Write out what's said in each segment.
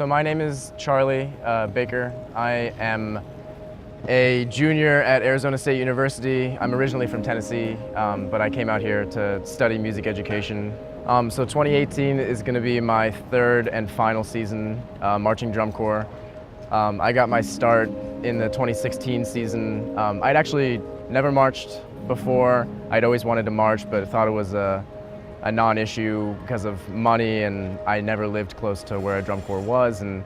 So my name is Charlie Baker. I am a junior at Arizona State University. I'm originally from Tennessee, but I came out here to study music education. So 2018 is going to be my third and final season marching drum corps. I got my start in the 2016 season. I'd actually never marched before. I'd always wanted to march, but thought it was a non-issue because of money, and I never lived close to where a drum corps was. And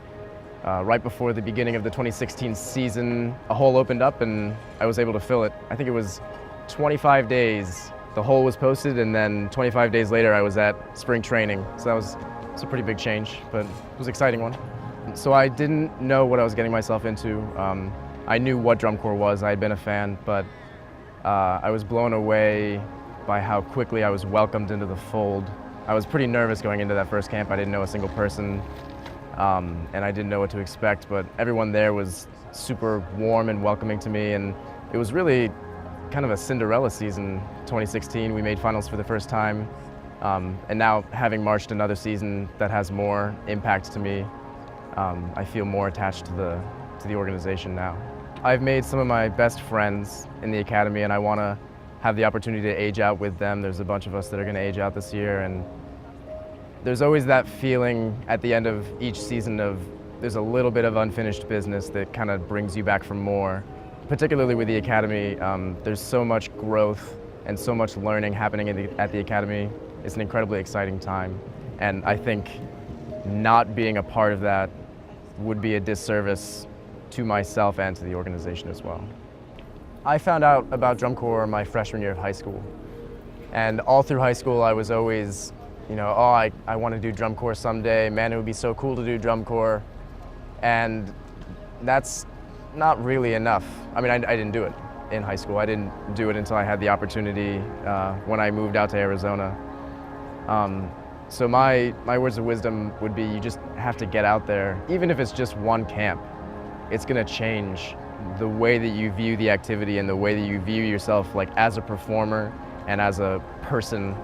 right before the beginning of the 2016 season, a hole opened up and I was able to fill it. I think it was 25 days. The hole was posted, and then 25 days later I was at spring training. So that was a pretty big change, but it was an exciting one. So I didn't know what I was getting myself into. I knew what drum corps was, I had been a fan, but I was blown away by how quickly I was welcomed into the fold. I was pretty nervous going into that first camp. I didn't know a single person, and I didn't know what to expect, but everyone there was super warm and welcoming to me, and it was really kind of a Cinderella season. 2016, we made finals for the first time, and now having marched another season that has more impact to me, I feel more attached to the organization now. I've made some of my best friends in the academy, and I want to have the opportunity to age out with them. There's a bunch of us that are going to age out this year, and there's always that feeling at the end of each season of there's a little bit of unfinished business that kind of brings you back for more. Particularly with the academy, there's so much growth and so much learning happening at the academy. It's an incredibly exciting time, and I think not being a part of that would be a disservice to myself and to the organization as well. I found out about drum corps my freshman year of high school, and all through high school I was always, oh, I want to do drum corps someday. Man, it would be so cool to do drum corps, and that's not really enough. I mean, I didn't do it in high school. I didn't do it until I had the opportunity when I moved out to Arizona. So my words of wisdom would be you just have to get out there. Even if it's just one camp, it's going to change the way that you view the activity and the way that you view yourself, like as a performer and as a person,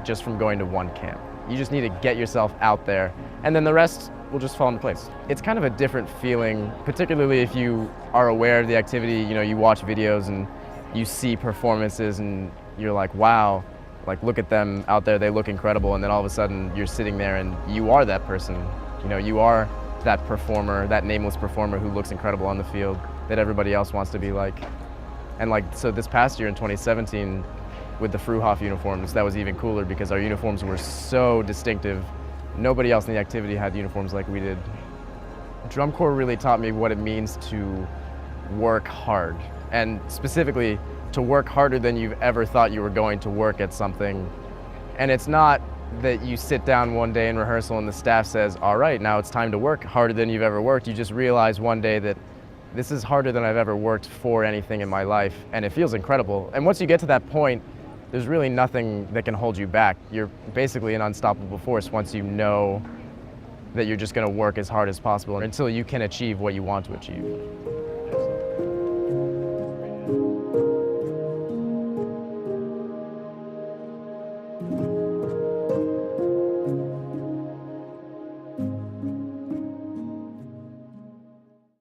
just from going to one camp. You just need to get yourself out there, and then the rest will just fall into place. It's kind of a different feeling, particularly if you are aware of the activity. You watch videos and you see performances and you're like, wow, like look at them out there, they look incredible, and then all of a sudden you're sitting there and you are that person. You are that performer, that nameless performer who looks incredible on the field that everybody else wants to be like. And so this past year in 2017 with the Fruhoff uniforms, that was even cooler because our uniforms were so distinctive. Nobody else in the activity had uniforms like we did. Drum corps really taught me what it means to work hard, and specifically to work harder than you've ever thought you were going to work at something. And it's not that you sit down one day in rehearsal and the staff says, all right, now it's time to work harder than you've ever worked. You just realize one day that this is harder than I've ever worked for anything in my life, and it feels incredible. And once you get to that point, there's really nothing that can hold you back. You're basically an unstoppable force once you know that you're just going to work as hard as possible until you can achieve what you want to achieve.